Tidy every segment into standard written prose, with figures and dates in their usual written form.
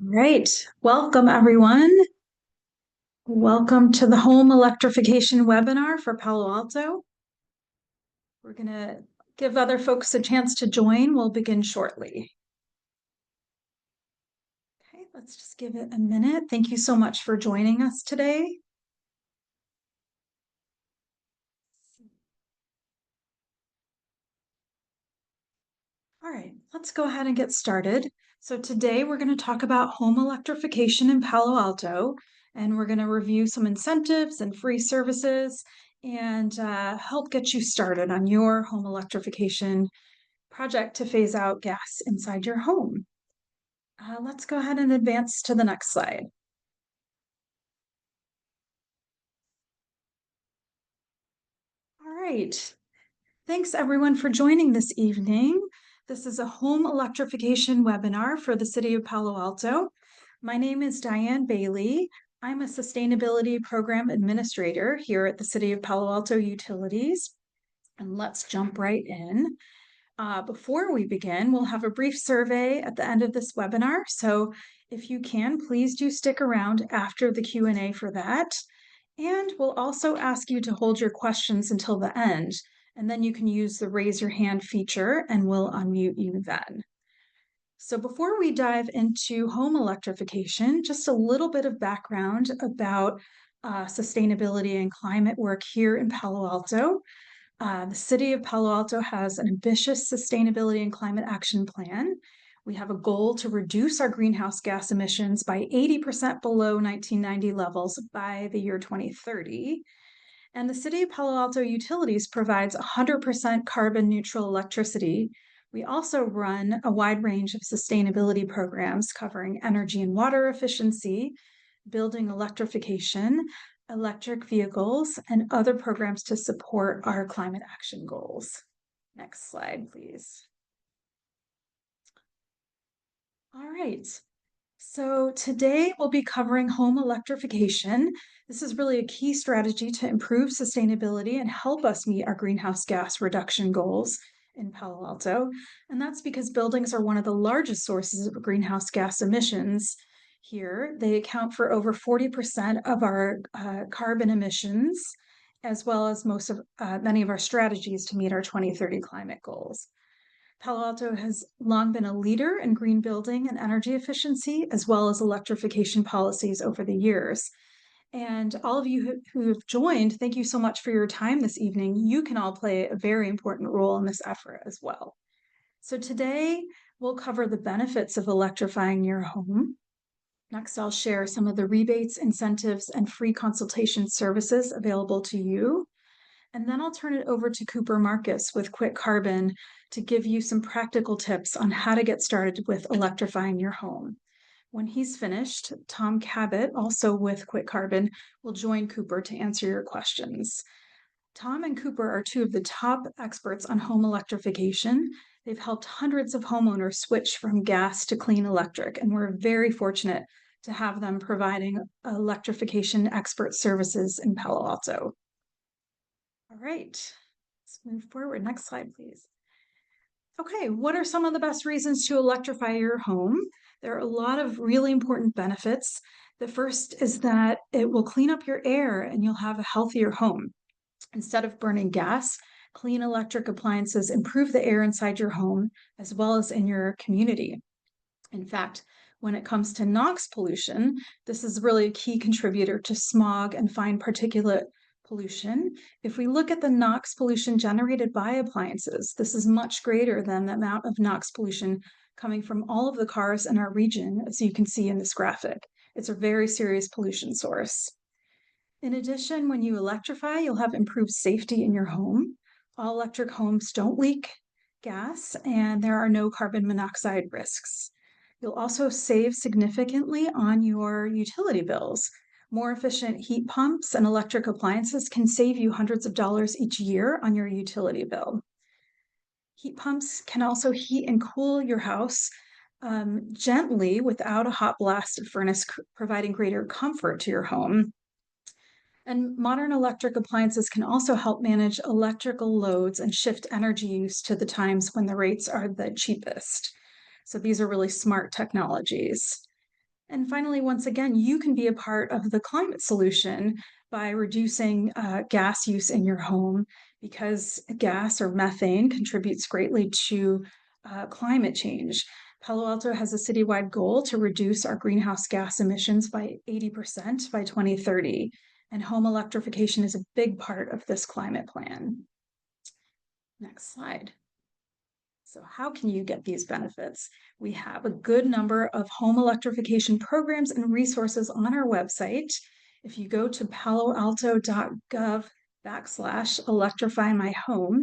Right. Welcome, everyone. Welcome to the home electrification webinar for Palo Alto. We're going to give other folks a chance to join. We'll begin shortly. Okay, let's just give it a minute. Thank you so much for joining us today. All right, let's go ahead and get started. So today we're going to talk about home electrification in Palo Alto, and we're going to review some incentives and free services and help get you started on your home electrification project to phase out gas inside your home. Let's go ahead and advance to the next slide. All right. Thanks everyone for joining this evening. This is a home electrification webinar for the City of Palo Alto. My name is Diane Bailey. I'm a Sustainability Program Administrator here at the City of Palo Alto Utilities. And let's jump right in. Before we begin, we'll have a brief survey at the end of this webinar. So if you can, please do stick around after the Q&A for that. And we'll also ask you to hold your questions until the end, and then you can use the raise your hand feature and we'll unmute you then. So before we dive into home electrification, just a little bit of background about sustainability and climate work here in Palo Alto. The City of Palo Alto has an ambitious sustainability and climate action plan. We have a goal to reduce our greenhouse gas emissions by 80% below 1990 levels by the year 2030. And the City of Palo Alto Utilities provides 100% carbon neutral electricity. We also run a wide range of sustainability programs covering energy and water efficiency, building electrification, electric vehicles, and other programs to support our climate action goals. Next slide, please. All right. So today we'll be covering home electrification. This is really a key strategy to improve sustainability and help us meet our greenhouse gas reduction goals in Palo Alto. And that's because buildings are one of the largest sources of greenhouse gas emissions here. They account for over 40% of our carbon emissions, as well as many of our strategies to meet our 2030 climate goals. Palo Alto has long been a leader in green building and energy efficiency, as well as electrification policies over the years. And all of you who have joined, thank you so much for your time this evening. You can all play a very important role in this effort as well. So today we'll cover the benefits of electrifying your home. Next, I'll share some of the rebates, incentives, and free consultation services available to you. And then I'll turn it over to Cooper Marcus with Quick Carbon to give you some practical tips on how to get started with electrifying your home. When he's finished, Tom Cabot, also with Quick Carbon, will join Cooper to answer your questions. Tom and Cooper are two of the top experts on home electrification. They've helped hundreds of homeowners switch from gas to clean electric, and we're very fortunate to have them providing electrification expert services in Palo Alto. All right, let's move forward. Next slide, please. Okay, what are some of the best reasons to electrify your home? There are a lot of really important benefits. The first is that it will clean up your air and you'll have a healthier home. Instead of burning gas, clean electric appliances improve the air inside your home as well as in your community. In fact, when it comes to NOx pollution, this is really a key contributor to smog and fine particulate pollution. If we look at the NOx pollution generated by appliances, this is much greater than the amount of NOx pollution coming from all of the cars in our region, as you can see in this graphic. It's a very serious pollution source. In addition, when you electrify, you'll have improved safety in your home. All electric homes don't leak gas, and there are no carbon monoxide risks. You'll also save significantly on your utility bills. More efficient heat pumps and electric appliances can save you hundreds of dollars each year on your utility bill. Heat pumps can also heat and cool your house gently without a hot blasted furnace, providing greater comfort to your home. And modern electric appliances can also help manage electrical loads and shift energy use to the times when the rates are the cheapest. So these are really smart technologies. And finally, once again, you can be a part of the climate solution by reducing gas use in your home because gas or methane contributes greatly to climate change. Palo Alto has a citywide goal to reduce our greenhouse gas emissions by 80% by 2030, and home electrification is a big part of this climate plan. Next slide. So how can you get these benefits? We have a good number of home electrification programs and resources on our website. If you go to paloalto.gov /electrifymyhome,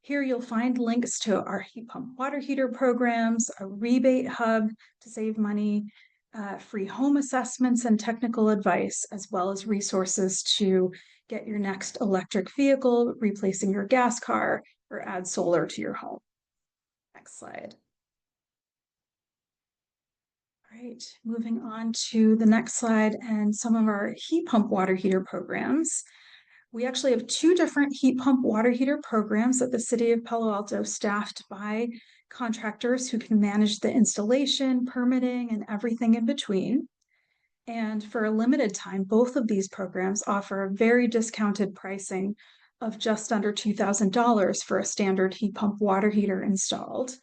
here you'll find links to our heat pump water heater programs, a rebate hub to save money, free home assessments and technical advice, as well as resources to get your next electric vehicle, replacing your gas car, or add solar to your home. Next slide. All right, moving on to the next slide and some of our heat pump water heater programs. We actually have two different heat pump water heater programs at the City of Palo Alto, staffed by contractors who can manage the installation, permitting, and everything in between. And for a limited time, both of these programs offer a very discounted pricing of just under $2,000 for a standard heat pump water heater installed.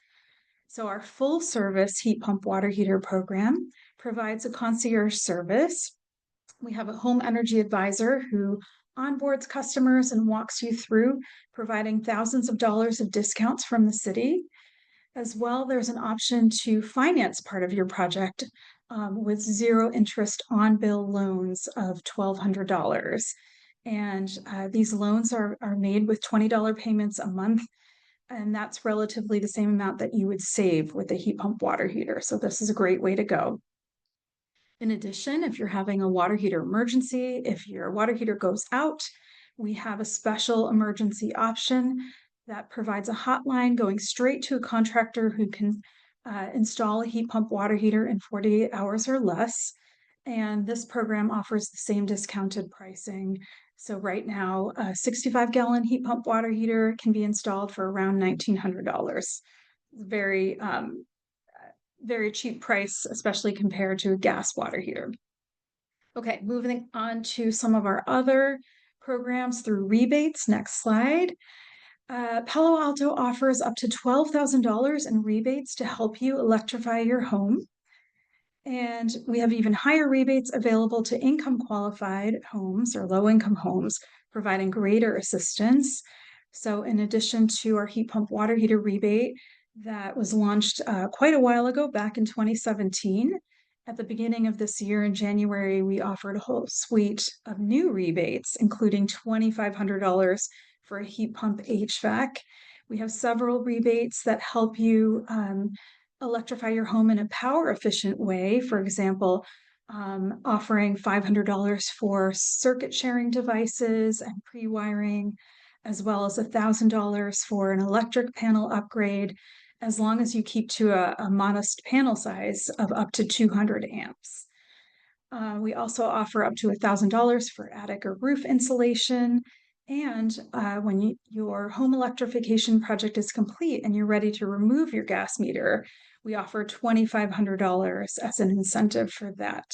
So our full service heat pump water heater program provides a concierge service. We have a home energy advisor who onboards customers and walks you through, providing thousands of dollars of discounts from the city. As well, there's an option to finance part of your project with zero interest on bill loans of $1,200. And these loans are made with $20 payments a month, and that's relatively the same amount that you would save with a heat pump water heater. So this is a great way to go. In addition, if you're having a water heater emergency, if your water heater goes out, we have a special emergency option that provides a hotline going straight to a contractor who can install a heat pump water heater in 48 hours or less. And this program offers the same discounted pricing. So right now, a 65-gallon heat pump water heater can be installed for around $1,900. Very, very cheap price, especially compared to a gas water heater. Okay, moving on to some of our other programs through rebates. Next slide. Palo Alto offers up to $12,000 in rebates to help you electrify your home. And we have even higher rebates available to income qualified homes or low income homes, providing greater assistance. So, in addition to our heat pump water heater rebate that was launched quite a while ago, back in 2017, at the beginning of this year in January, we offered a whole suite of new rebates, including $2,500 for a heat pump HVAC. We have several rebates that help you electrify your home in a power efficient way. For example, offering $500 for circuit sharing devices and pre-wiring, as well as $1,000 for an electric panel upgrade, as long as you keep to a modest panel size of up to 200 amps. We also offer up to $1,000 for attic or roof insulation. And when your home electrification project is complete and you're ready to remove your gas meter, we offer $2,500 as an incentive for that.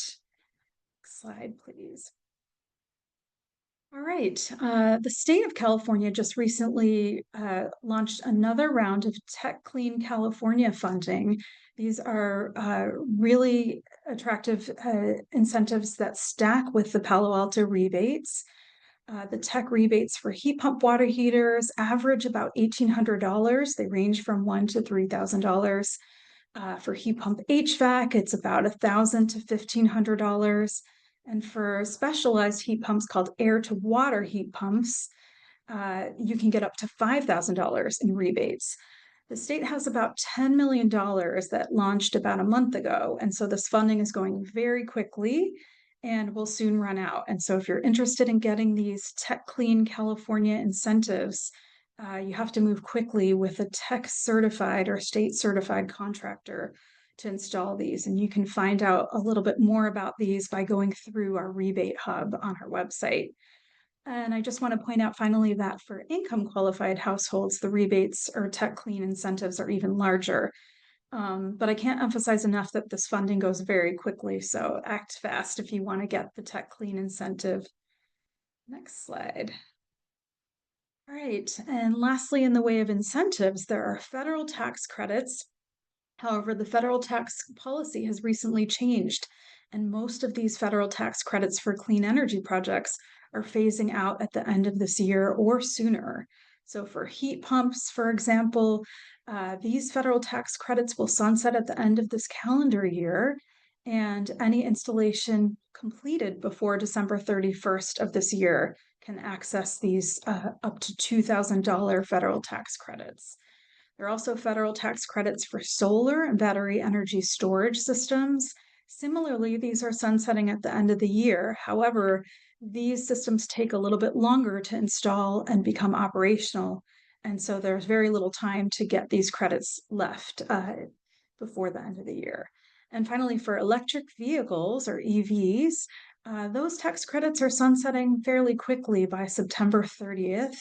Next slide, please. All right, the state of California just recently launched another round of Tech Clean California funding. These are really attractive incentives that stack with the Palo Alto rebates. The tech rebates for heat pump water heaters average about $1,800. They range from $1,000 to $3,000. For heat pump HVAC, it's about $1,000 to $1,500. And for specialized heat pumps called air to water heat pumps, you can get up to $5,000 in rebates. The state has about $10 million that launched about a month ago. And so this funding is going very quickly and will soon run out. And so if you're interested in getting these Tech Clean California incentives, you have to move quickly with a tech certified or state certified contractor to install these. And you can find out a little bit more about these by going through our rebate hub on our website. And I just want to point out finally that for income qualified households, the rebates or Tech Clean incentives are even larger. But I can't emphasize enough that this funding goes very quickly, so act fast if you want to get the Tech Clean incentive. Next slide. All right, and lastly, in the way of incentives, there are federal tax credits. However, the federal tax policy has recently changed, and most of these federal tax credits for clean energy projects are phasing out at the end of this year or sooner. So, for heat pumps, for example, these federal tax credits will sunset at the end of this calendar year, and any installation completed before December 31st of this year can access these up to $2,000 federal tax credits. There are also federal tax credits for solar and battery energy storage systems. Similarly, these are sunsetting at the end of the year. However, these systems take a little bit longer to install and become operational. And so there's very little time to get these credits left before the end of the year. And finally, for electric vehicles or EVs, those tax credits are sunsetting fairly quickly by September 30th.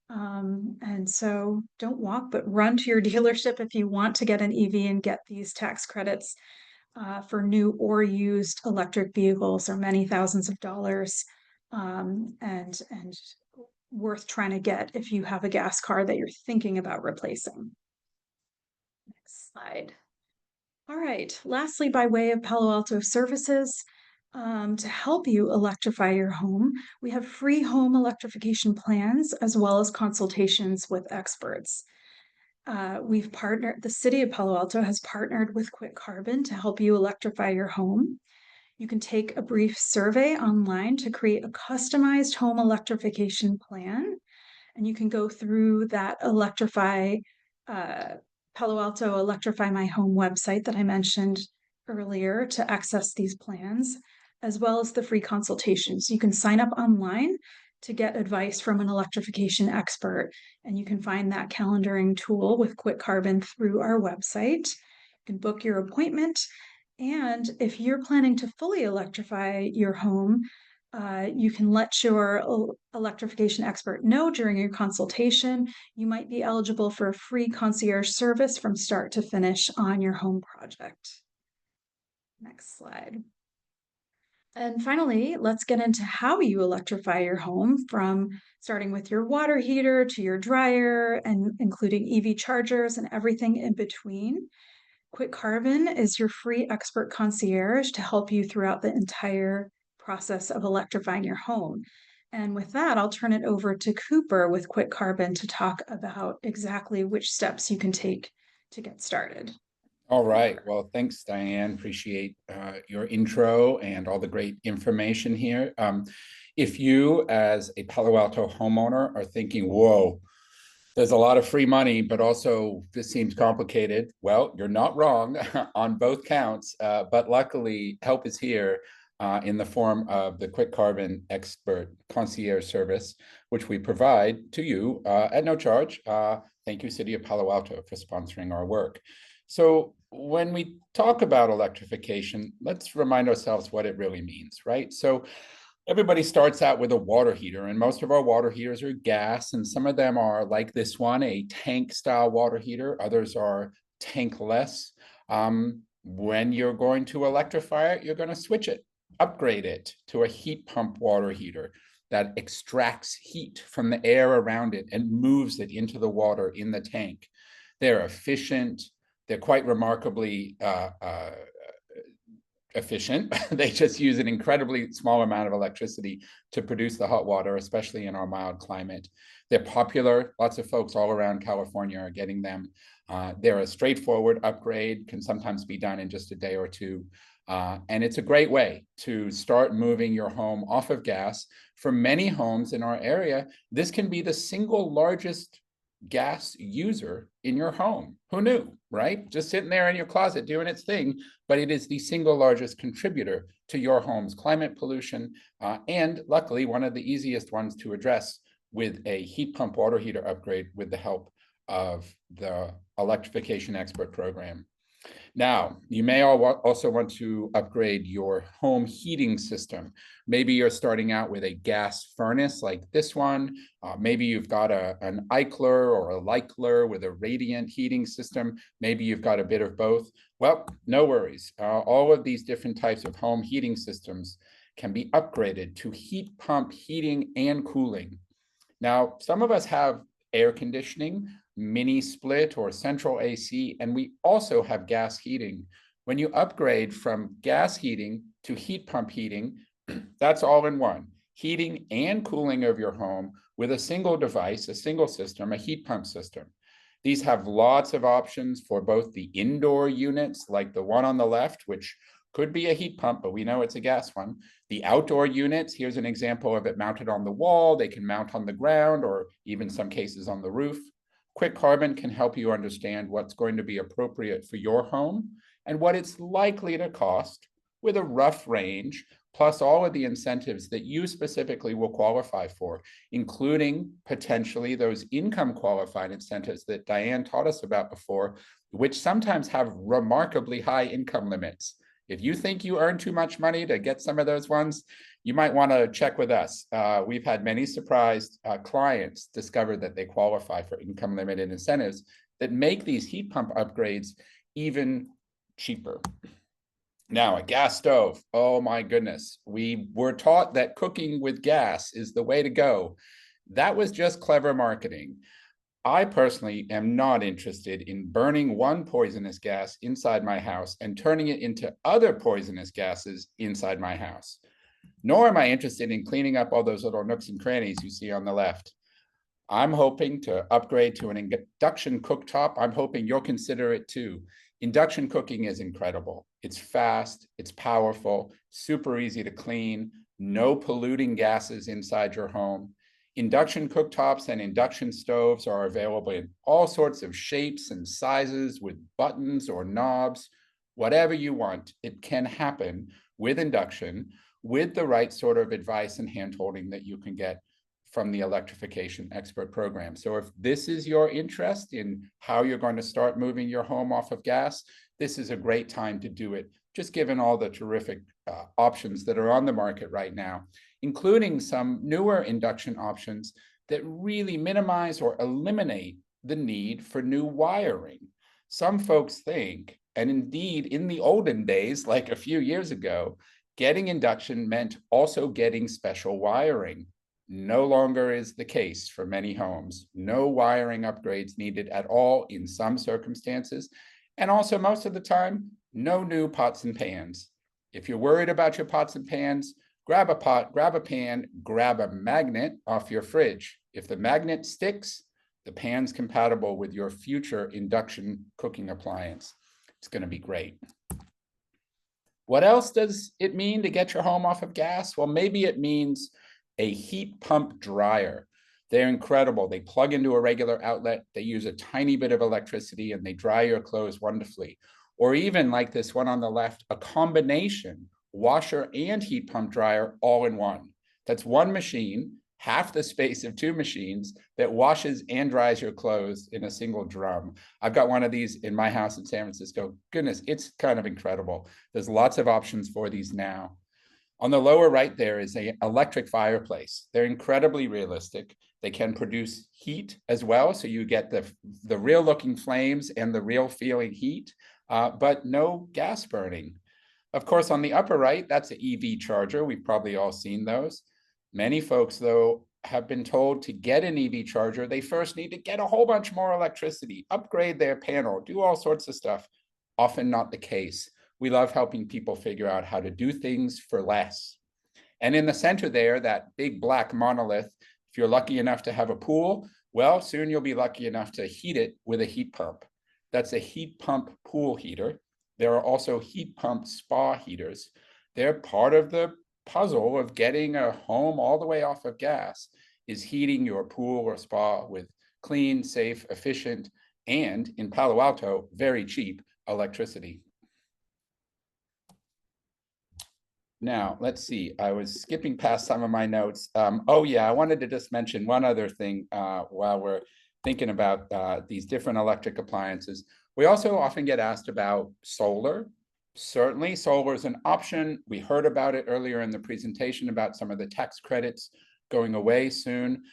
And so don't walk, but run to your dealership if you want to get an EV and get these tax credits for new or used electric vehicles are many thousands of dollars, and worth trying to get if you have a gas car that you're thinking about replacing. Next slide. All right, lastly, by way of Palo Alto services, to help you electrify your home, we have free home electrification plans as well as consultations with experts. The city of Palo Alto has partnered with Quick Carbon to help you electrify your home. You can take a brief survey online to create a customized home electrification plan, and you can go through that uh, Palo Alto Electrify My Home website that I mentioned earlier to access these plans, as well as the free consultations. You can sign up online to get advice from an electrification expert, and you can find that calendaring tool with Quick Carbon through our website. You can book your appointment, and if you're planning to fully electrify your home, you can let your electrification expert know during your consultation. You might be eligible for a free concierge service from start to finish on your home project. Next slide. And finally, let's get into how you electrify your home, from starting with your water heater to your dryer, and including EV chargers and everything in between. Quick Carbon is your free expert concierge to help you throughout the entire process of electrifying your home. And with that, I'll turn it over to Cooper with Quick Carbon to talk about exactly which steps you can take to get started. All right. Well, thanks, Diane. Appreciate your intro and all the great information here. If you, as a Palo Alto homeowner, are thinking, whoa, there's a lot of free money, but also this seems complicated. Well, you're not wrong on both counts, but luckily help is here in the form of the Quick Carbon Expert Concierge Service, which we provide to you at no charge. Thank you, City of Palo Alto, for sponsoring our work. So when we talk about electrification, let's remind ourselves what it really means, right? So everybody starts out with a water heater, and most of our water heaters are gas, and some of them are like this one, a tank style water heater. Others are tankless. When you're going to electrify it, you're going to switch it, upgrade it to a heat pump water heater that extracts heat from the air around it and moves it into the water in the tank. They're efficient. They're quite remarkably efficient. They just use an incredibly small amount of electricity to produce the hot water, especially in our mild climate. They're popular. Lots of folks all around California are getting them. They're a straightforward upgrade, can sometimes be done in just a day or two. And it's a great way to start moving your home off of gas. For many homes in our area, this can be the single largest gas user in your home. Who knew, right? Just sitting there in your closet doing its thing, but it is the single largest contributor to your home's climate pollution, and luckily one of the easiest ones to address with a heat pump water heater upgrade with the help of the Electrification Expert Program. Now, you may also want to upgrade your home heating system. Maybe you're starting out with a gas furnace like this one. Maybe you've got an Eichler or a Leichler with a radiant heating system. Maybe you've got a bit of both. Well, no worries. All of these different types of home heating systems can be upgraded to heat pump heating and cooling. Now, some of us have air conditioning, mini split or central AC, and we also have gas heating. When you upgrade from gas heating to heat pump heating, that's all in one, heating and cooling of your home with a single device, a single system, a heat pump system. These have lots of options for both the indoor units, like the one on the left, which could be a heat pump, but we know it's a gas one. The outdoor units, here's an example of it mounted on the wall. They can mount on the ground or even some cases on the roof. Quick Carbon can help you understand what's going to be appropriate for your home and what it's likely to cost with a rough range, plus all of the incentives that you specifically will qualify for, including potentially those income qualified incentives that Diane taught us about before, which sometimes have remarkably high income limits. If you think you earn too much money to get some of those ones, you might want to check with us. We've had many surprised clients discover that they qualify for income limited incentives that make these heat pump upgrades even cheaper. Now, a gas stove. Oh my goodness. We were taught that cooking with gas is the way to go. That was just clever marketing. I personally am not interested in burning one poisonous gas inside my house and turning it into other poisonous gases inside my house. Nor am I interested in cleaning up all those little nooks and crannies you see on the left. I'm hoping to upgrade to an induction cooktop. I'm hoping you'll consider it too. Induction cooking is incredible. It's fast, it's powerful, super easy to clean, no polluting gases inside your home. Induction cooktops and induction stoves are available in all sorts of shapes and sizes with buttons or knobs. Whatever you want, it can happen with induction, with the right sort of advice and handholding that you can get from the electrification expert program. So if this is your interest in how you're going to start moving your home off of gas, this is a great time to do it, just given all the terrific options that are on the market right now, including some newer induction options that really minimize or eliminate the need for new wiring. Some folks think, and indeed in the olden days, like a few years ago, getting induction meant also getting special wiring. No longer is the case for many homes. No wiring upgrades needed at all in some circumstances. And also most of the time, no new pots and pans. If you're worried about your pots and pans, grab a pot, grab a pan, grab a magnet off your fridge. If the magnet sticks, the pan's compatible with your future induction cooking appliance. It's going to be great. What else does it mean to get your home off of gas? Well, maybe it means a heat pump dryer. They're incredible. They plug into a regular outlet. They use a tiny bit of electricity and they dry your clothes wonderfully. Or even like this one on the left, a combination washer and heat pump dryer all in one. That's one machine, half the space of two machines, that washes and dries your clothes in a single drum. I've got one of these in my house in San Francisco. Goodness, it's kind of incredible. There's lots of options for these now. On the lower right there is an electric fireplace. They're incredibly realistic. They can produce heat as well, so you get the real looking flames and the real feeling heat, but no gas burning. Of course, on the upper right, that's an EV charger. We've probably all seen those. Many folks, though, have been told to get an EV charger, they first need to get a whole bunch more electricity, upgrade their panel, do all sorts of stuff. Often not the case. We love helping people figure out how to do things for less. And in the center there, that big black monolith, if you're lucky enough to have a pool, well, soon you'll be lucky enough to heat it with a heat pump. That's a heat pump pool heater. There are also heat pump spa heaters. They're part of the puzzle of getting a home all the way off of gas, is heating your pool or spa with clean, safe, efficient, and in Palo Alto, very cheap electricity. Now, let's see, I was skipping past some of my notes. Oh yeah, I wanted to just mention one other thing while we're thinking about these different electric appliances. We also often get asked about solar. Certainly, solar is an option. We heard about it earlier in the presentation about some of the tax credits going away soon.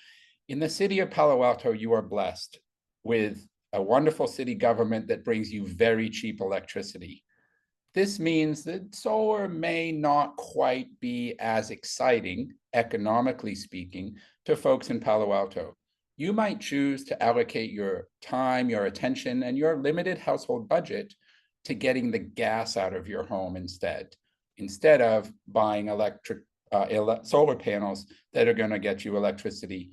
In the city of Palo Alto, you are blessed with a wonderful city government that brings you very cheap electricity. This means that solar may not quite be as exciting, economically speaking, to folks in Palo Alto. You might choose to allocate your time, your attention, and your limited household budget to getting the gas out of your home instead of buying solar panels that are going to get you electricity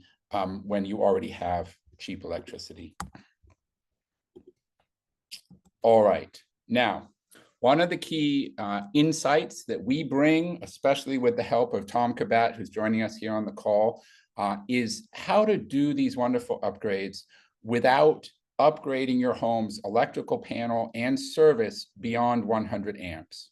when you already have cheap electricity. All right, now, one of the key insights that we bring, especially with the help of Tom Kabat, who's joining us here on the call, is how to do these wonderful upgrades without upgrading your home's electrical panel and service beyond 100 amps.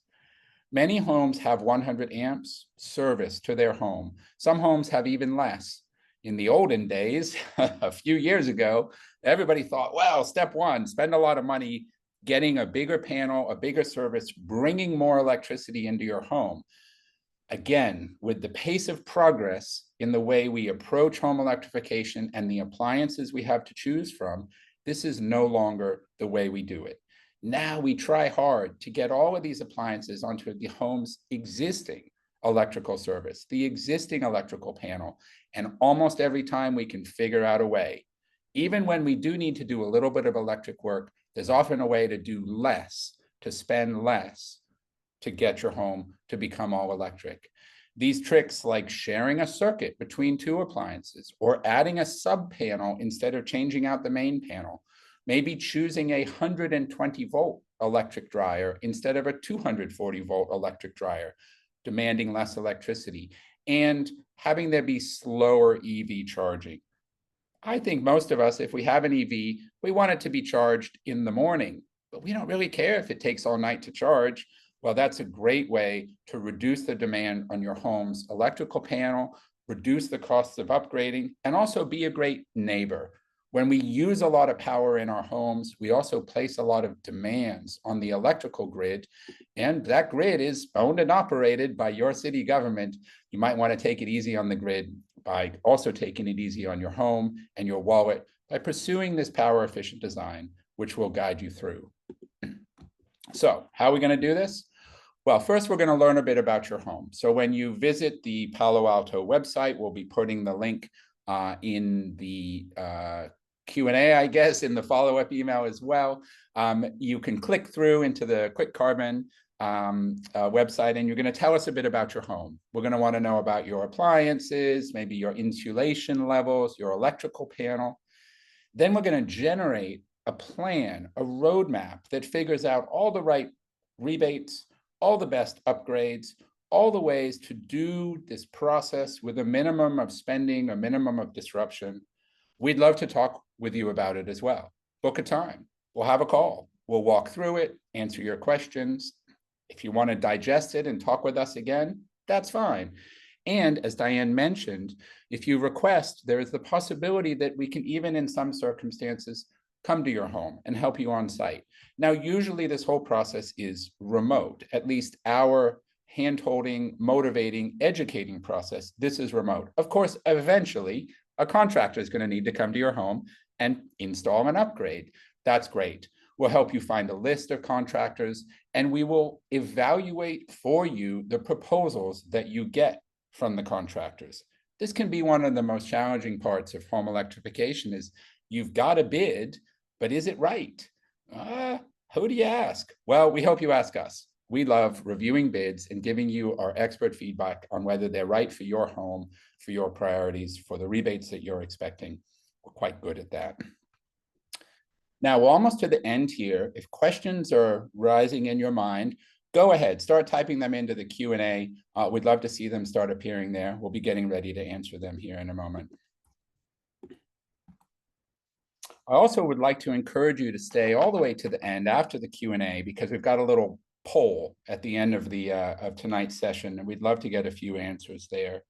Many homes have 100 amps service to their home. Some homes have even less. In the olden days, a few years ago, everybody thought, well, step one, spend a lot of money getting a bigger panel, a bigger service, bringing more electricity into your home. Again, with the pace of progress in the way we approach home electrification and the appliances we have to choose from, this is no longer the way we do it. Now we try hard to get all of these appliances onto the home's existing electrical service, the existing electrical panel, and almost every time we can figure out a way. Even when we do need to do a little bit of electric work, there's often a way to do less, to spend less, to get your home to become all electric. These tricks like sharing a circuit between two appliances or adding a sub panel instead of changing out the main panel, maybe choosing a 120 volt electric dryer instead of a 240 volt electric dryer, demanding less electricity, and having there be slower EV charging. I think most of us, if we have an EV, we want it to be charged in the morning, but we don't really care if it takes all night to charge. Well, that's a great way to reduce the demand on your home's electrical panel, reduce the costs of upgrading, and also be a great neighbor. When we use a lot of power in our homes, we also place a lot of demands on the electrical grid, and that grid is owned and operated by your city government. You might want to take it easy on the grid by also taking it easy on your home and your wallet by pursuing this power efficient design, which will guide you through. So how are we going to do this? Well, first, we're going to learn a bit about your home. So when you visit the Palo Alto website, we'll be putting the link in the Q&A, I guess, in the follow-up email as well. You can click through into the Quick Carbon website, and you're going to tell us a bit about your home. We're going to want to know about your appliances, maybe your insulation levels, your electrical panel. Then we're going to generate a plan, a roadmap that figures out all the right rebates, all the best upgrades, all the ways to do this process with a minimum of spending, a minimum of disruption. We'd love to talk with you about it as well. Book a time. We'll have a call. We'll walk through it, answer your questions. If you want to digest it and talk with us again, that's fine. And as Diane mentioned, if you request, there is the possibility that we can even in some circumstances come to your home and help you on site. Now, usually this whole process is remote, at least our hand-holding, motivating, educating process. This is remote. Of course, eventually, a contractor is going to need to come to your home and install an upgrade. That's great. We'll help you find a list of contractors, and we will evaluate for you the proposals that you get from the contractors. This can be one of the most challenging parts of home electrification is you've got a bid, but is it right? Who do you ask? Well, we hope you ask us. We love reviewing bids and giving you our expert feedback on whether they're right for your home, for your priorities, for the rebates that you're expecting. We're quite good at that. Now, we're almost to the end here. If questions are rising in your mind, go ahead, start typing them into the Q&A. We'd love to see them start appearing there. We'll be getting ready to answer them here in a moment. I also would like to encourage you to stay all the way to the end after the Q&A because we've got a little poll at the end of the of tonight's session, and we'd love to get a few answers there.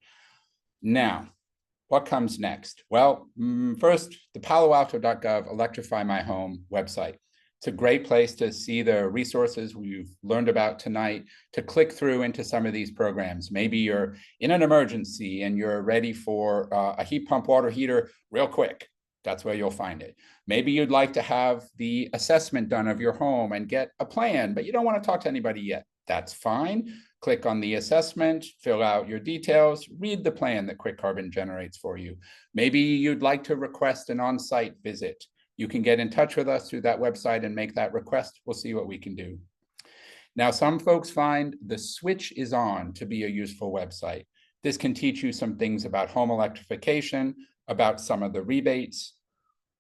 Now, what comes next? Well, first, the paloalto.gov electrify my home website. It's a great place to see the resources we've learned about tonight, to click through into some of these programs. Maybe you're in an emergency and you're ready for a heat pump water heater real quick. That's where you'll find it. Maybe you'd like to have the assessment done of your home and get a plan, but you don't want to talk to anybody yet. That's fine. Click on the assessment, fill out your details, read the plan that Quick Carbon generates for you. Maybe you'd like to request an on-site visit. You can get in touch with us through that website and make that request. We'll see what we can do. Now, some folks find the switch is on to be a useful website. This can teach you some things about home electrification, about some of the rebates.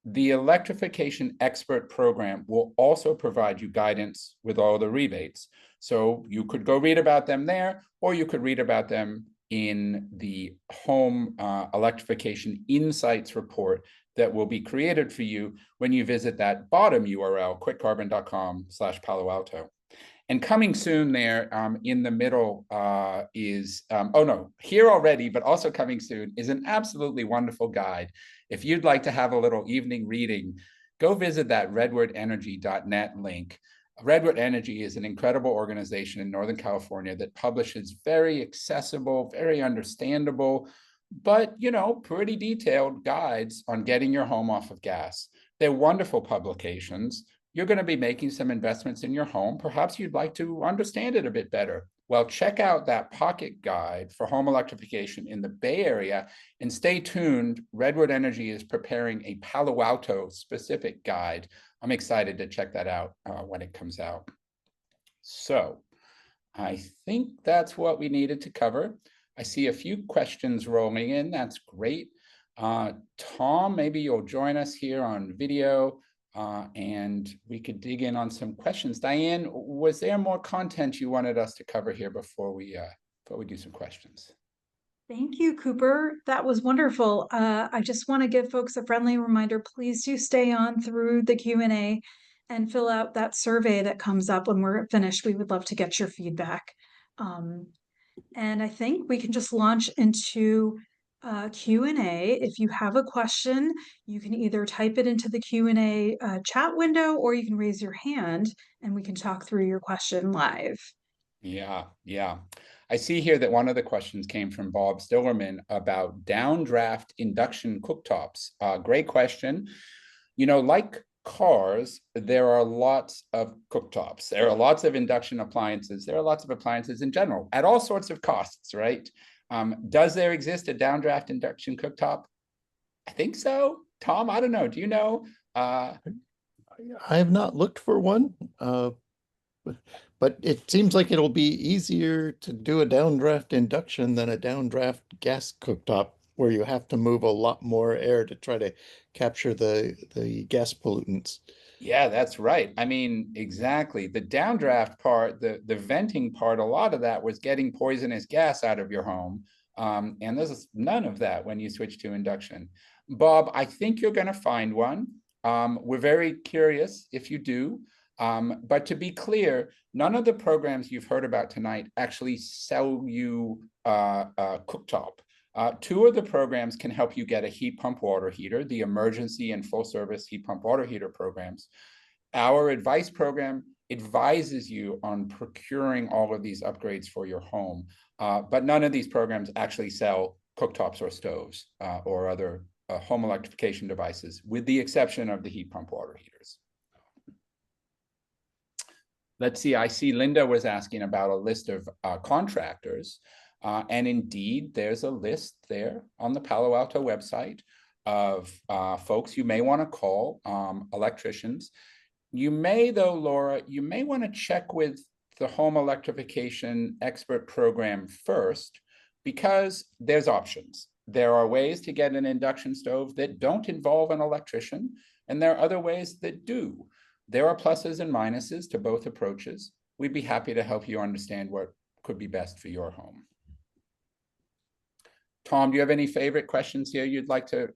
The electrification expert program will also provide you guidance with all the rebates. So you could go read about them there, or you could read about them in the home electrification insights report that will be created for you when you visit that bottom URL, quickcarbon.com/paloalto. And coming soon there in the middle is, oh no, here already, but also coming soon is an absolutely wonderful guide. If you'd like to have a little evening reading, go visit that redwoodenergy.net link. Redwood Energy is an incredible organization in Northern California that publishes very accessible, very understandable, but, you know, pretty detailed guides on getting your home off of gas. They're wonderful publications. You're going to be making some investments in your home. Perhaps you'd like to understand it a bit better. Well, check out that pocket guide for home electrification in the Bay Area and stay tuned. Redwood Energy is preparing a Palo Alto specific guide. I'm excited to check that out when it comes out. So I think that's what we needed to cover. I see a few questions rolling in. That's great. Tom, maybe you'll join us here on video. And we could dig in on some questions. Diane, was there more content you wanted us to cover here before we do some questions? Thank you, Cooper. That was wonderful. I just want to give folks a friendly reminder. Please do stay on through the Q&A and fill out that survey that comes up when we're finished. We would love to get your feedback. And I think we can just launch into Q&A. If you have a question, you can either type it into the Q&A chat window, or you can raise your hand and we can talk through your question live. Yeah. I see here that one of the questions came from Bob Stillerman about downdraft induction cooktops. Great question. You know, like cars, there are lots of cooktops. There are lots of induction appliances. There are lots of appliances in general at all sorts of costs, right? Does there exist a downdraft induction cooktop? I think so. Tom, I don't know. Do you know? I have not looked for one, but it seems like it'll be easier to do a downdraft induction than a downdraft gas cooktop, where you have to move a lot more air to try to capture the gas pollutants. Yeah, that's right. I mean, exactly. The downdraft part, the venting part, a lot of that was getting poisonous gas out of your home. And there's none of that when you switch to induction. Bob, I think you're going to find one. We're very curious if you do. But to be clear, none of the programs you've heard about tonight actually sell you a cooktop. Two of the programs can help you get a heat pump water heater, the emergency and full service heat pump water heater programs. Our advice program advises you on procuring all of these upgrades for your home, but none of these programs actually sell cooktops or stoves or other home electrification devices, with the exception of the heat pump water heaters. Let's see, I see Linda was asking about a list of contractors. And indeed, there's a list there on the Palo Alto website of folks you may want to call, electricians. You may, though, Laura, you may want to check with the home electrification expert program first, because there's options. There are ways to get an induction stove that don't involve an electrician, and there are other ways that do. There are pluses and minuses to both approaches. We'd be happy to help you understand what could be best for your home. Tom, do you have any favorite questions here you'd like to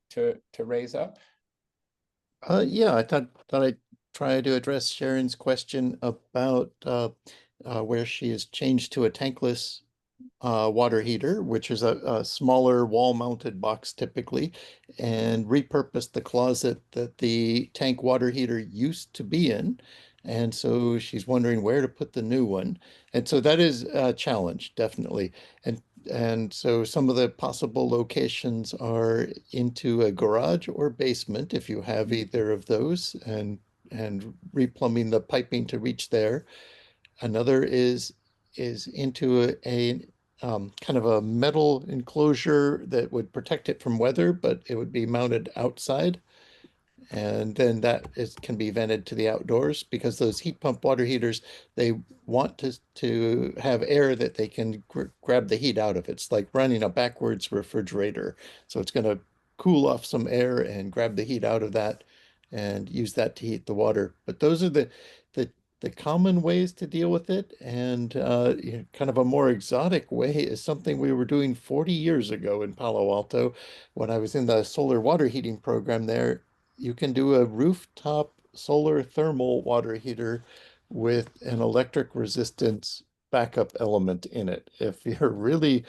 raise up? Yeah, I thought I'd try to address Sharon's question about where she has changed to a tankless water heater, which is a smaller wall-mounted box typically, and repurposed the closet that the tank water heater used to be in. And so she's wondering where to put the new one. And so that is a challenge, definitely. And so some of the possible locations are into a garage or basement if you have either of those, and replumbing the piping to reach there. Another is into a kind of a metal enclosure that would protect it from weather, but it would be mounted outside. And then that can be vented to the outdoors because those heat pump water heaters, they want to have air that they can grab the heat out of. It's like running a backwards refrigerator. So it's going to cool off some air and grab the heat out of that and use that to heat the water. But those are the the common ways to deal with it. And kind of a more exotic way is something we were doing 40 years ago in Palo Alto when I was in the solar water heating program there. You can do a rooftop solar thermal water heater with an electric resistance backup element in it. If you're really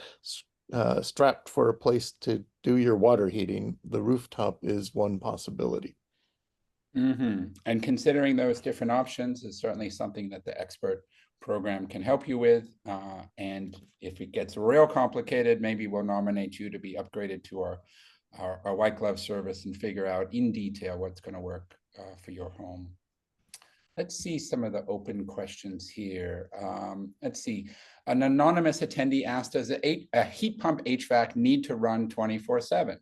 strapped for a place to do your water heating, the rooftop is one possibility. And considering those different options is certainly something that the expert program can help you with. And if it gets real complicated, maybe we'll nominate you to be upgraded to our white glove service and figure out in detail what's going to work for your home. Let's see some of the open questions here. Let's see. An anonymous attendee asked, does a heat pump HVAC need to run 24/7?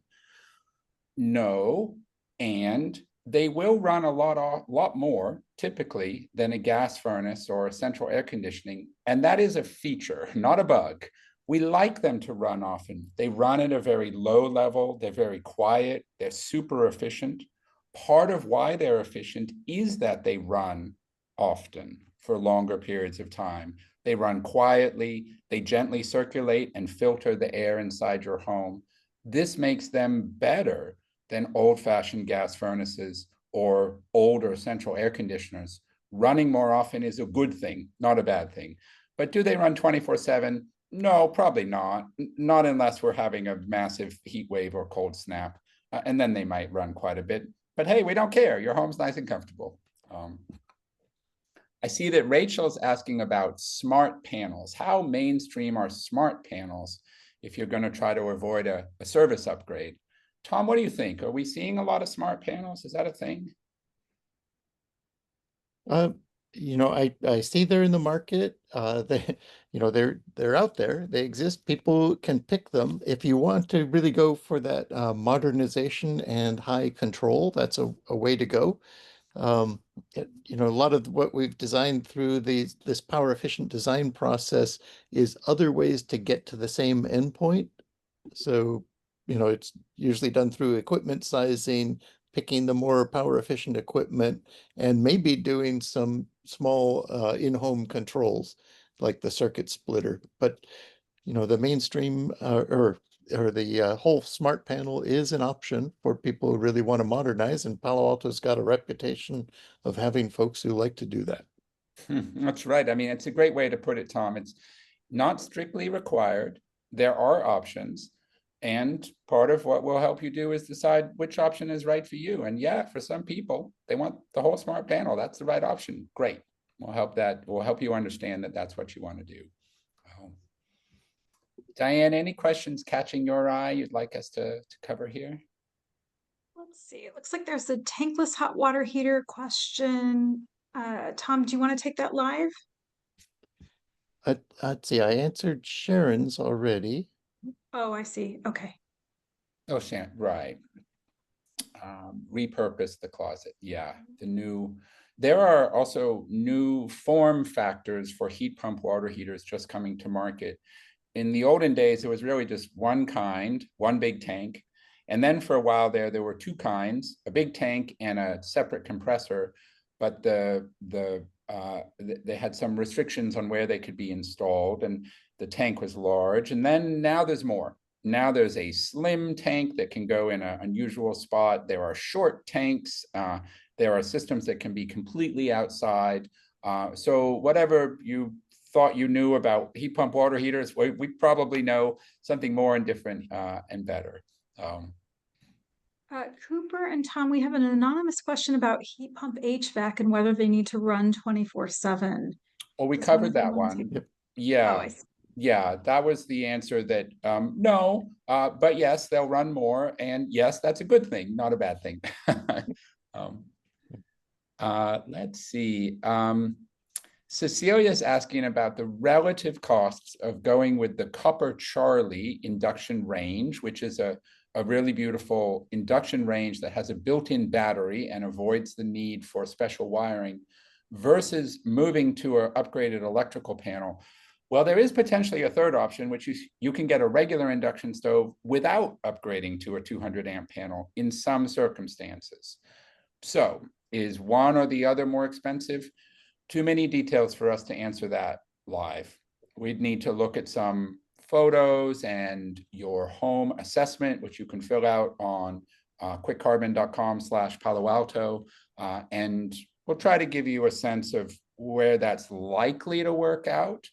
No, and they will run a lot more typically than a gas furnace or a central air conditioning. And that is a feature, not a bug. We like them to run often. They run at a very low level. They're very quiet. They're super efficient. Part of why they're efficient is that they run often for longer periods of time. They run quietly. They gently circulate and filter the air inside your home. This makes them better than old-fashioned gas furnaces or older central air conditioners. Running more often is a good thing, not a bad thing. But do they run 24/7? No, probably not. Not unless we're having a massive heat wave or cold snap. And then they might run quite a bit. But hey, we don't care. Your home's nice and comfortable. I see that Rachel's asking about smart panels. How mainstream are smart panels if you're going to try to avoid a service upgrade? Tom, what do you think? Are we seeing a lot of smart panels? Is that a thing? Uh, I see they're in the market. They're out there. They exist. People can pick them. If you want to really go for that modernization and high control, that's a way to go. A lot of what we've designed through this power efficient design process is other ways to get to the same endpoint. So, it's usually done through equipment sizing, picking the more power efficient equipment, and maybe doing some small in-home controls like the circuit splitter. But, the mainstream or the whole smart panel is an option for people who really want to modernize, and Palo Alto's got a reputation of having folks who like to do that. That's right. I mean, it's a great way to put it, Tom. It's not strictly required. There are options. And part of what we'll help you do is decide which option is right for you. And yeah, for some people, they want the whole smart panel. That's the right option. Great. We'll help you understand that that's what you want to do. Diane, any questions catching your eye you'd like us to cover here? Let's see. It looks like there's a tankless hot water heater question. Tom, do you want to take that live? Let's see, I answered Sharon's already. Oh, I see. Okay. Oh, Shan, right. Repurpose the closet. Yeah, there are also new form factors for heat pump water heaters just coming to market. In the olden days, it was really just one kind, one big tank. And then for a while there were two kinds, a big tank and a separate compressor, but they had some restrictions on where they could be installed, and the tank was large. And then now there's more. Now there's a slim tank that can go in an unusual spot. There are short tanks. There are systems that can be completely outside. So whatever you thought you knew about heat pump water heaters. We probably know something more and different and better. Cooper and Tom, we have an anonymous question about heat pump HVAC and whether they need to run 24/7. Well, we Does one covered of you that want to? one. Yep. Oh, Yeah. I see. Yeah, that was the answer that no, but yes, they'll run more. And yes, that's a good thing, not a bad thing. um, let's see. Cecilia's asking about the relative costs of going with the Copper Charlie induction range, which is a really beautiful induction range that has a built-in battery and avoids the need for special wiring, versus moving to an upgraded electrical panel. Well, there is potentially a third option, which is you can get a regular induction stove without upgrading to a 200 amp panel in some circumstances. So is one or the other more expensive? Too many details for us to answer that live. We'd need to look at some photos and your home assessment, which you can fill out on quickcarbon.com/paloalto. And we'll try to give you a sense of where that's likely to work out.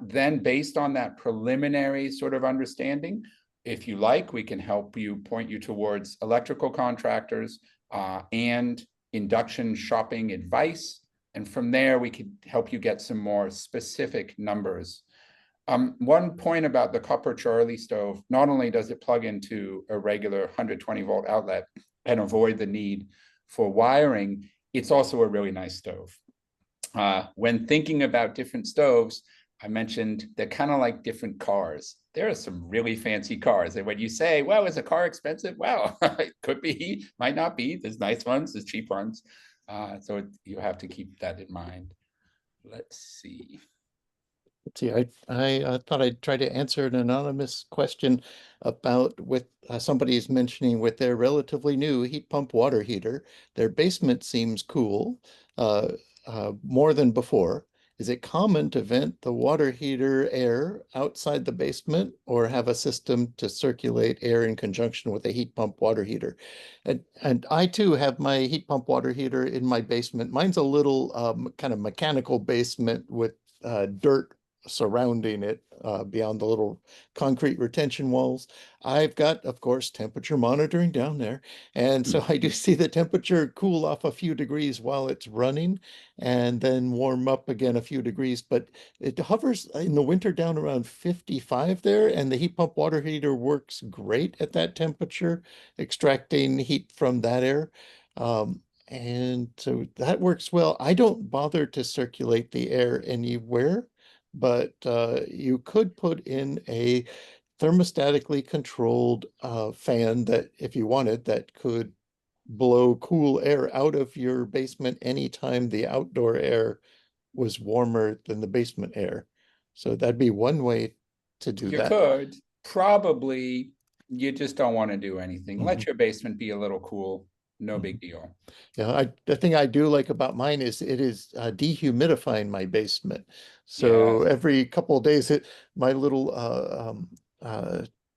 Then based on that preliminary sort of understanding, if you like, we can help you point you towards electrical contractors and induction shopping advice. And from there, we could help you get some more specific numbers. One point about the Copper Charlie stove, not only does it plug into a regular 120 volt outlet and avoid the need for wiring, it's also a really nice stove. When thinking about different stoves, I mentioned they're kind of like different cars. There are some really fancy cars. And when you say, well, is a car expensive? Well, it could be, might not be. There's nice ones, there's cheap ones. So you have to keep that in mind. Let's see. Let's see, I thought I'd try to answer an anonymous question about with somebody's mentioning with their relatively new heat pump water heater, their basement seems cool, more than before. Is it common to vent the water heater air outside the basement or have a system to circulate air in conjunction with a heat pump water heater? And I too have my heat pump water heater in my basement. Mine's a little kind of mechanical basement with dirt surrounding it beyond the little concrete retention walls. I've got, of course, temperature monitoring down there. And so I do see the temperature cool off a few degrees while it's running and then warm up again a few degrees. But it hovers in the winter down around 55 there. And the heat pump water heater works great at that temperature, extracting heat from that air. And so that works well. I don't bother to circulate the air anywhere, but you could put in a thermostatically controlled fan that, if you wanted, that could blow cool air out of your basement anytime the outdoor air was warmer than the basement air. So that'd be one way to do You that. could, probably, you just don't want to do anything. Let Mhm. your basement be a little cool, no Mhm. big deal. Yeah, the thing I do like about mine is it is dehumidifying my basement. So Yes. every couple of days, my little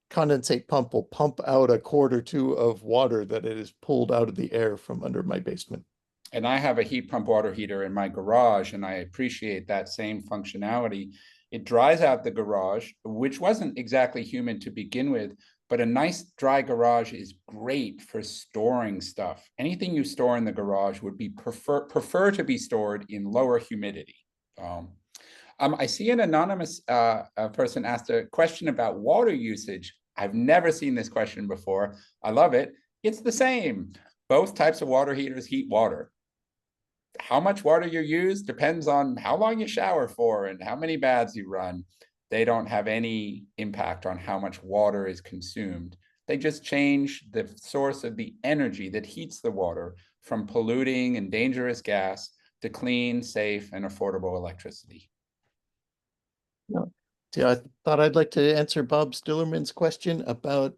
condensate pump will pump out a quart or two of water that it has pulled out of the air from under my basement. And I have a heat pump water heater in my garage, and I appreciate that same functionality. It dries out the garage, which wasn't exactly humid to begin with, but a nice dry garage is great for storing stuff. Anything you store in the garage would be prefer to be stored in lower humidity. I see an anonymous person asked a question about water usage. I've never seen this question before. I love it. It's the same. Both types of water heaters heat water. How much water you use depends on how long you shower for and how many baths you run. They don't have any impact on how much water is consumed. They just change the source of the energy that heats the water from polluting and dangerous gas to clean, safe, and affordable electricity. Yeah, I thought I'd like to answer Bob Stillerman's question about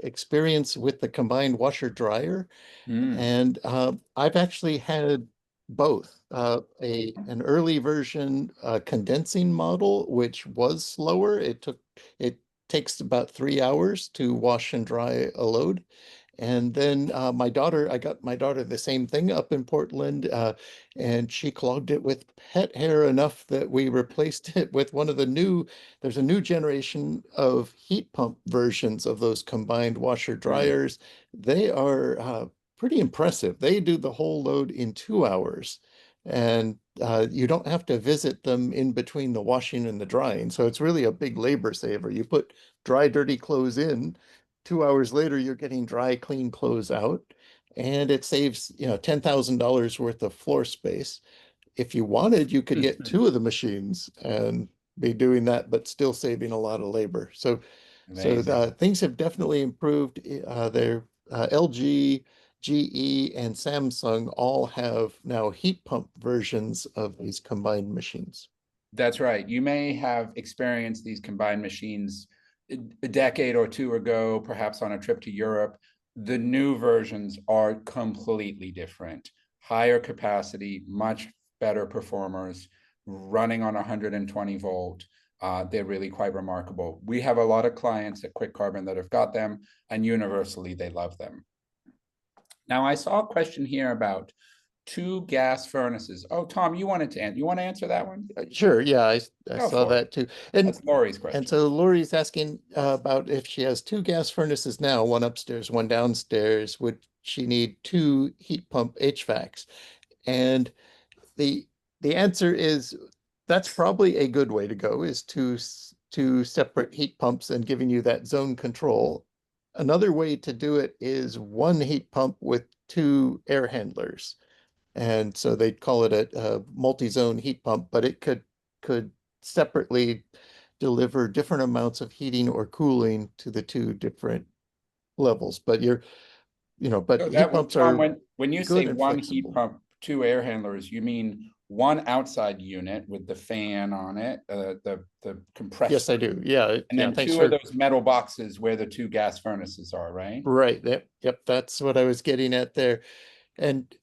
experience with the combined washer dryer. And I've actually had both an early version condensing model, which was slower. It takes about 3 hours to wash and dry a load. And then I got my daughter the same thing up in Portland, and she clogged it with pet hair enough that we replaced it with one of the there's a new generation of heat pump versions of those combined washer Mm. dryers. They are pretty impressive. They do the whole load in 2 hours. And you don't have to visit them in between the washing and the drying. So it's really a big labor saver. You put dry, dirty clothes in, 2 hours later, you're getting dry, clean clothes out, and it saves, $10,000 worth of floor space. If you wanted, you could get two of the machines and be doing that, but still saving a lot of labor. So Amazing. things have definitely improved. They're LG, GE, and Samsung all have now heat pump versions of these combined machines. That's right. You may have experienced these combined machines a decade or two ago, perhaps on a trip to Europe. The new versions are completely different. Higher capacity, much better performers, running on 120 volt. They're really quite remarkable. We have a lot of clients at Quick Carbon that have got them, and universally they love them. Now, I saw a question here about two gas furnaces. Oh, Tom, you want to answer that one? Sure, yeah, I Go saw for it. that too. And That's Lori's and question. so Lori's asking about if she has two gas furnaces now, one upstairs, one downstairs, would she need two heat pump HVACs? And the the answer is that's probably a good way to go, is two separate heat pumps and giving you that zone control. Another way to do it is one heat pump with two air handlers. And so they'd call it a multi-zone heat pump, but it could separately deliver different amounts of heating or cooling to the two different levels. But but So heat that would, pumps Tom, are when you say good and one heat flexible. pump, two air handlers, you mean one outside unit with the fan on it, the Yes, compressor, I do. Yeah, and yeah. then Thanks two of for those metal boxes where the two gas furnaces are, right? right. Yep, that's what I was getting at there. And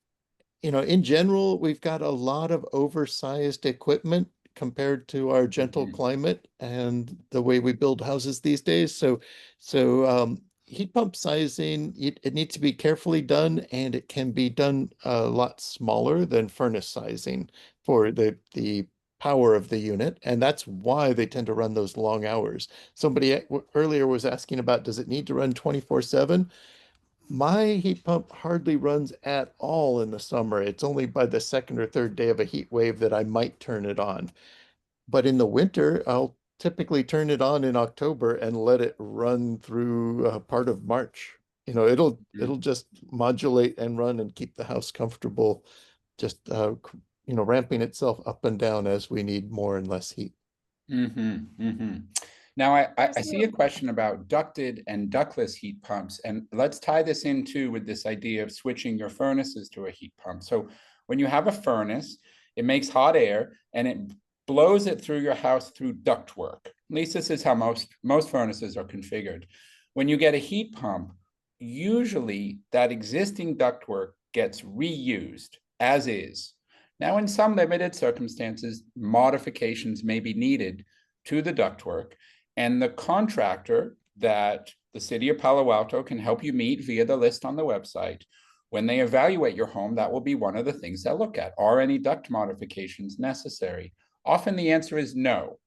in general, we've got a lot of oversized equipment compared to our gentle Mhm. climate and the way we build houses these days. So heat pump sizing, it needs to be carefully done, and it can be done a lot smaller than furnace sizing for the power of the unit. And that's why they tend to run those long hours. Somebody earlier was asking about, does it need to run 24/7? My heat pump hardly runs at all in the summer. It's only by the second or third day of a heat wave that I might turn it on. But in the winter, I'll typically turn it on in October and let it run through part of March. It'll just modulate and run and keep the house comfortable, just ramping itself up and down as we need more and less heat. Mm-hmm, mm-hmm. Now, I see So, a question about ducted and ductless heat pumps, and let's tie this into with this idea of switching your furnaces to a heat pump. So when you have a furnace, it makes hot air and it blows it through your house through ductwork. At least this is how most furnaces are configured. When you get a heat pump, usually that existing ductwork gets reused as is. Now, in some limited circumstances, modifications may be needed to the ductwork, and the contractor that the city of Palo Alto can help you meet via the list on the website, when they evaluate your home, that will be one of the things they'll look at. Are any duct modifications necessary? Often the answer is no.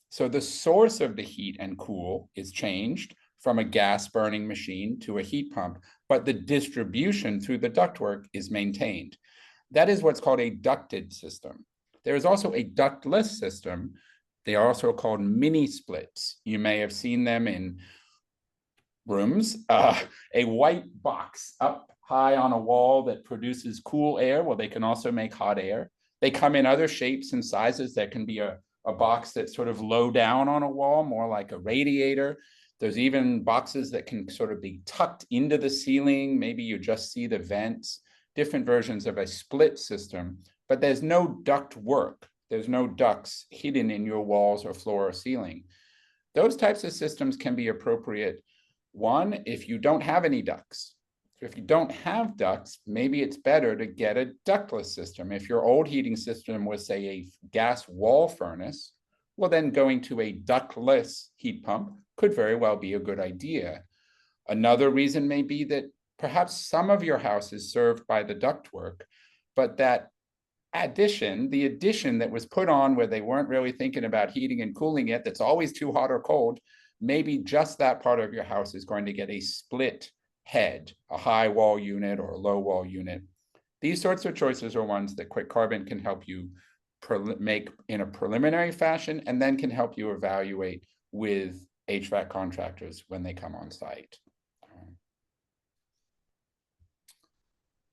So the source of the heat and cool is changed from a gas burning machine to a heat pump, but the distribution through the ductwork is maintained. That is what's called a ducted system. There is also a ductless system. They are also called mini splits. You may have seen them in rooms. A white box up high on a wall that produces cool air. Well, they can also make hot air. They come in other shapes and sizes. There can be a box that's sort of low down on a wall, more like a radiator. There's even boxes that can sort of be tucked into the ceiling. Maybe you just see the vents, different versions of a split system, but there's no duct work. There's no ducts hidden in your walls or floor or ceiling. Those types of systems can be appropriate. One, if you don't have any ducts. So if you don't have ducts, maybe it's better to get a ductless system. If your old heating system was, say, a gas wall furnace, well, then going to a ductless heat pump could very well be a good idea. Another reason may be that perhaps some of your house is served by the ductwork, but that the addition that was put on where they weren't really thinking about heating and cooling it, that's always too hot or cold, maybe just that part of your house is going to get a split head, a high wall unit or a low wall unit. These sorts of choices are ones that Quick Carbon can help you make in a preliminary fashion, and then can help you evaluate with HVAC contractors when they come on site.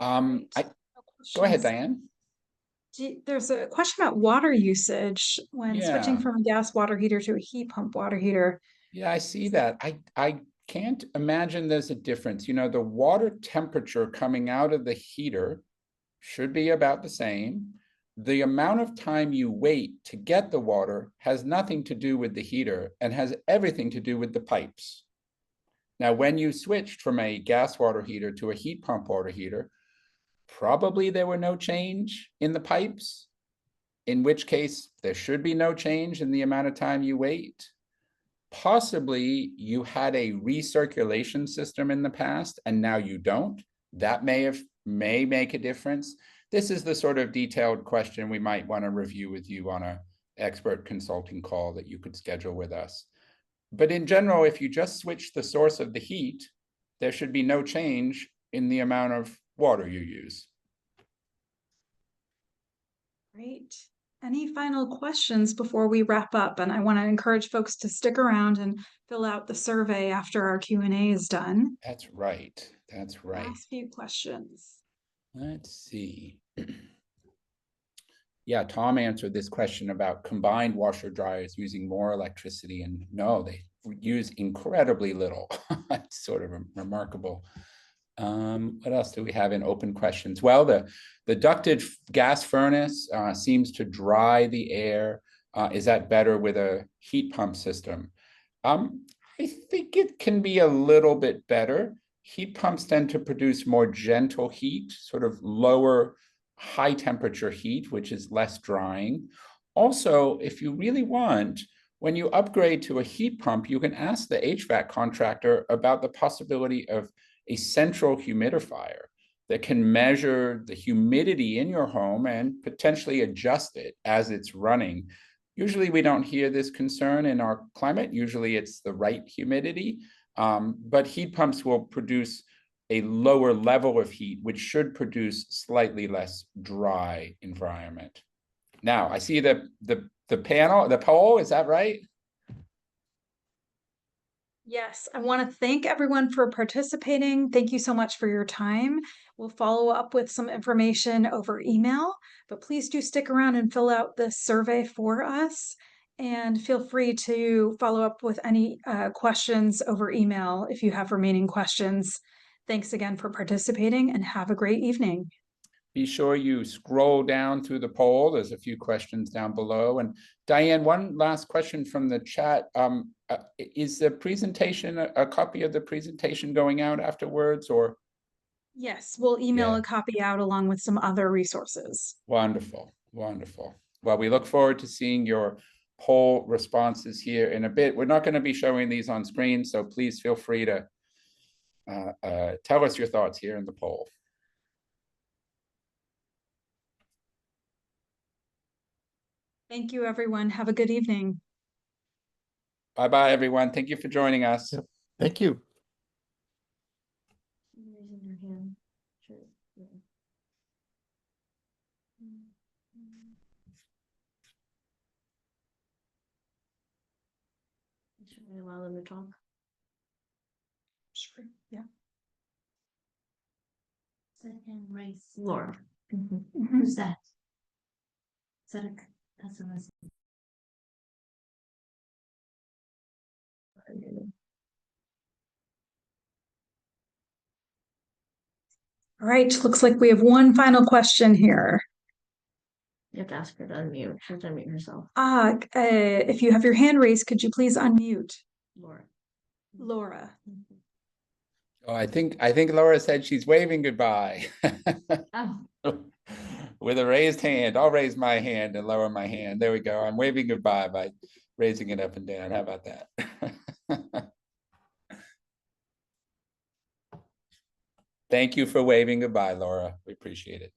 Go ahead, Diane. There's a question about water usage when switching from a gas water heater to a heat pump water heater. Yeah, I see that. I can't imagine there's a difference. You know, the water temperature coming out of the heater should be about the same. The amount of time you wait to get the water has nothing to do with the heater and has everything to do with the pipes. Now, when you switched from a gas water heater to a heat pump water heater, probably there were no change in the pipes, in which case there should be no change in the amount of time you wait. Possibly you had a recirculation system in the past and now you don't. That may make a difference. This is the sort of detailed question we might want to review with you on an expert consulting call that you could schedule with us. But in general, if you just switch the source of the heat, there should be no change in the amount of water you use. Great. Any final questions before we wrap up? And I want to encourage folks to stick around and fill out the survey after our Q&A is done. That's right. That's right. Last few questions. Let's see. Yeah, Tom answered this question about combined washer dryers using more electricity, and no, they use incredibly little. It's sort of remarkable. What else do we have in open questions? Well, the ducted gas furnace seems to dry the air. Is that better with a heat pump system? I think it can be a little bit better. Heat pumps tend to produce more gentle heat, sort of lower high temperature heat, which is less drying. Also, if you really want, when you upgrade to a heat pump, you can ask the HVAC contractor about the possibility of a central humidifier that can measure the humidity in your home and potentially adjust it as it's running. Usually we don't hear this concern in our climate. Usually it's the right humidity, but heat pumps will produce a lower level of heat, which should produce slightly less dry environment. Now, I see the poll, is that right? Yes, I want to thank everyone for participating. Thank you so much for your time. We'll follow up with some information over email, but please do stick around and fill out this survey for us. And feel free to follow up with any questions over email if you have remaining questions. Thanks again for participating and have a great evening. Be sure you scroll down through the poll. There's a few questions down below. And Diane, one last question from the chat. Is the presentation, a copy of the presentation going out afterwards, or? Yes, we'll email a copy out along with some other resources. Wonderful, wonderful. Well, we look forward to seeing your poll responses here in a bit. We're not going to be showing these on screen, so please feel free to tell us your thoughts here in the poll. Thank you, everyone. Have a good evening. Bye-bye, everyone. Thank you for joining us. Yep. Thank you. Should we allow them to talk? Sure. Yeah. Second race. Laura. Mm-hmm. Who's that? Is that that's a All right, looks like we have one final question here. You have to ask her to unmute. She has to unmute herself. If you have your hand raised, could you please unmute? Laura. Laura. Oh, I think Laura said she's waving goodbye. Oh. With a raised hand. I'll raise my hand and lower my hand. There we go. I'm waving goodbye by raising it up and down. How about that? Thank you for waving goodbye, Laura. We appreciate it.